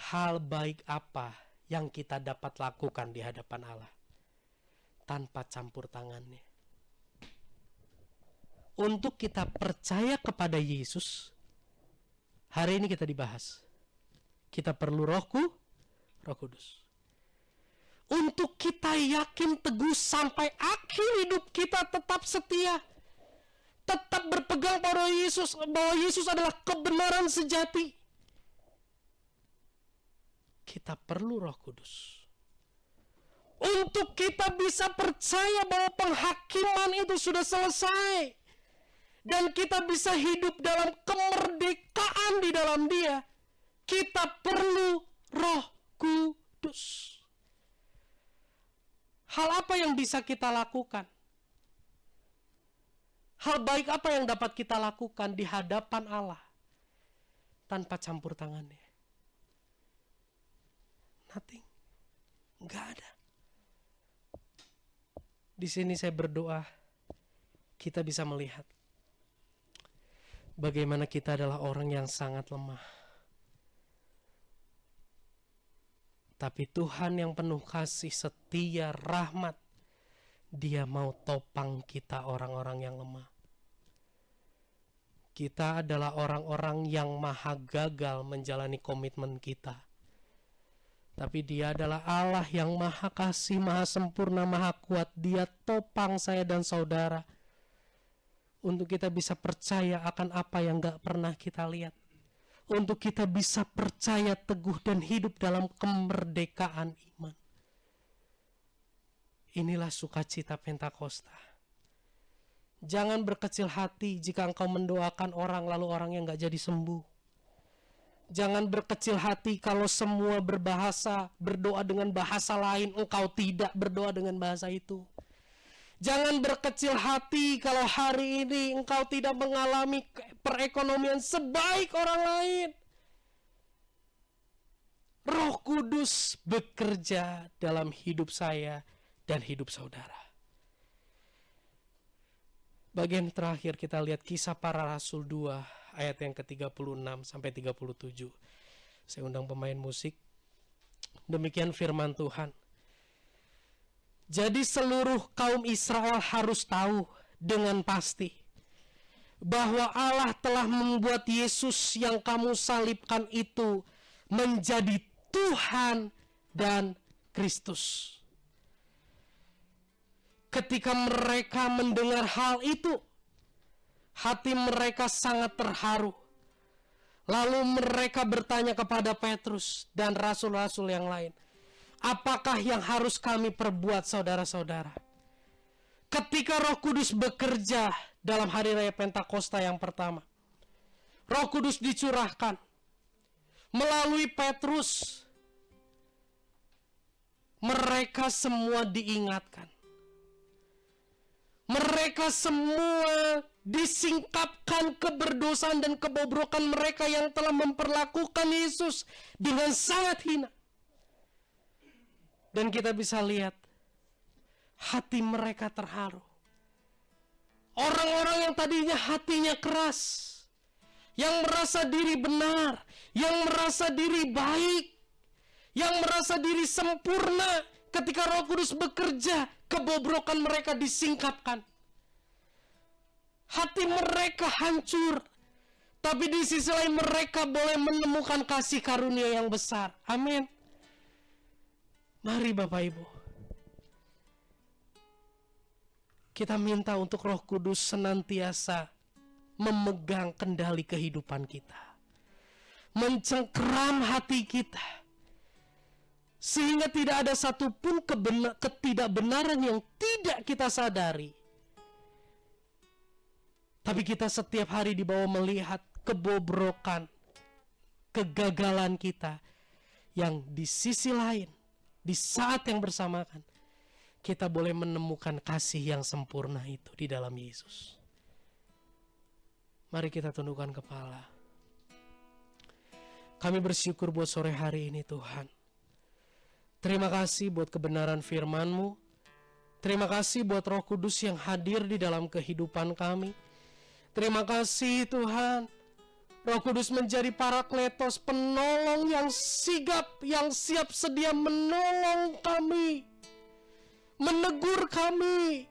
Hal baik apa yang kita dapat lakukan di hadapan Allah tanpa campur tangannya? Untuk kita percaya kepada Yesus, hari ini kita dibahas. Kita perlu Roh Kudus. Untuk kita yakin teguh sampai akhir hidup kita tetap setia, tetap berpegang pada Yesus, bahwa Yesus adalah kebenaran sejati, kita perlu Roh Kudus. Untuk kita bisa percaya bahwa penghakiman itu sudah selesai, dan kita bisa hidup dalam kemerdekaan di dalam Dia, kita perlu Roh Kudus. Hal apa yang bisa kita lakukan? Hal baik apa yang dapat kita lakukan di hadapan Allah tanpa campur tangannya? Nothing. Enggak ada. Di sini saya berdoa kita bisa melihat bagaimana kita adalah orang yang sangat lemah. Tapi Tuhan yang penuh kasih, setia, rahmat, Dia mau topang kita orang-orang yang lemah. Kita adalah orang-orang yang maha gagal menjalani komitmen kita. Tapi Dia adalah Allah yang maha kasih, maha sempurna, maha kuat. Dia topang saya dan saudara untuk kita bisa percaya akan apa yang gak pernah kita lihat. Untuk kita bisa percaya teguh dan hidup dalam kemerdekaan iman. Inilah sukacita Pentakosta. Jangan berkecil hati jika engkau mendoakan orang lalu orangnya gak jadi sembuh. Jangan berkecil hati kalau semua berdoa dengan bahasa lain, engkau tidak berdoa dengan bahasa itu. Jangan berkecil hati kalau hari ini engkau tidak mengalami perekonomian sebaik orang lain. Roh Kudus bekerja dalam hidup saya dan hidup saudara. Bagian terakhir kita lihat Kisah Para Rasul 2 ayat yang ke-36 sampai 37. Saya undang pemain musik. Demikian firman Tuhan. Jadi seluruh kaum Israel harus tahu dengan pasti bahwa Allah telah membuat Yesus yang kamu salibkan itu menjadi Tuhan dan Kristus. Ketika mereka mendengar hal itu, hati mereka sangat terharu. Lalu mereka bertanya kepada Petrus dan rasul-rasul yang lain, apakah yang harus kami perbuat, saudara-saudara? Ketika Roh Kudus bekerja dalam hari raya Pentakosta yang pertama, Roh Kudus dicurahkan melalui Petrus. Mereka semua diingatkan. Mereka mereka semua disingkapkan keberdosaan dan kebobrokan mereka yang telah memperlakukan Yesus dengan sangat hina. Dan kita bisa lihat hati mereka terharu. Orang-orang yang tadinya hatinya keras, yang merasa diri benar, yang merasa diri baik, yang merasa diri sempurna, ketika Roh Kudus bekerja, kebobrokan mereka disingkapkan. Hati mereka hancur, tapi di sisi lain mereka boleh menemukan kasih karunia yang besar. Amin. Mari Bapak Ibu, kita minta untuk Roh Kudus senantiasa memegang kendali kehidupan kita, mencengkeram hati kita, sehingga tidak ada satupun ketidakbenaran yang tidak kita sadari. Tapi kita setiap hari dibawa melihat kebobrokan, kegagalan kita, yang di sisi lain, di saat yang bersamaan, kita boleh menemukan kasih yang sempurna itu di dalam Yesus. Mari kita tundukkan kepala. Kami bersyukur buat sore hari ini Tuhan. Terima kasih buat kebenaran firman-Mu. Terima kasih buat Roh Kudus yang hadir di dalam kehidupan kami. Terima kasih Tuhan, Roh Kudus menjadi parakletos, penolong yang sigap, yang siap sedia menolong kami, menegur kami,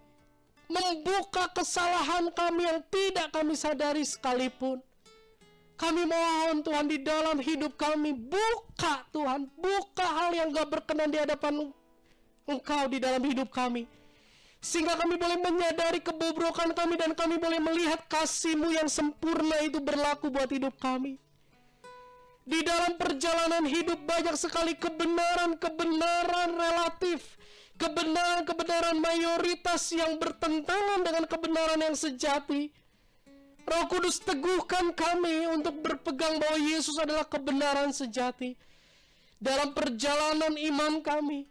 membuka kesalahan kami yang tidak kami sadari sekalipun. Kami mohon Tuhan di dalam hidup kami, buka Tuhan, buka hal yang gak berkenan di hadapan Engkau di dalam hidup kami, sehingga kami boleh menyadari kebobrokan kami dan kami boleh melihat kasih-Mu yang sempurna itu berlaku buat hidup kami. Di dalam perjalanan hidup banyak sekali kebenaran-kebenaran relatif, kebenaran-kebenaran mayoritas yang bertentangan dengan kebenaran yang sejati. Roh Kudus teguhkan kami untuk berpegang bahwa Yesus adalah kebenaran sejati dalam perjalanan iman kami.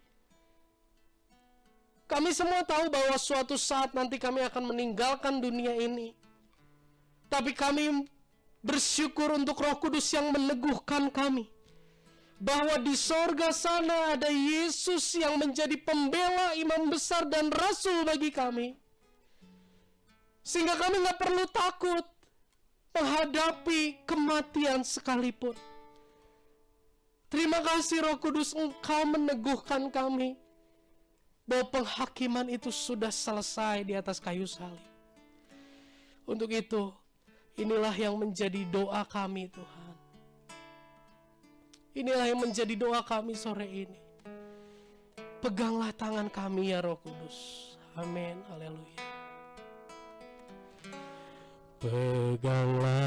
Kami semua tahu bahwa suatu saat nanti kami akan meninggalkan dunia ini. Tapi kami bersyukur untuk Roh Kudus yang meneguhkan kami, bahwa di sorga sana ada Yesus yang menjadi pembela, imam besar dan rasul bagi kami. Sehingga kami gak perlu takut menghadapi kematian sekalipun. Terima kasih Roh Kudus, Engkau meneguhkan kami bahwa penghakiman itu sudah selesai di atas kayu salib. Untuk itu, inilah yang menjadi doa kami Tuhan. Inilah yang menjadi doa kami sore ini. Peganglah tangan kami ya Roh Kudus. Amin. Haleluya. Peganglah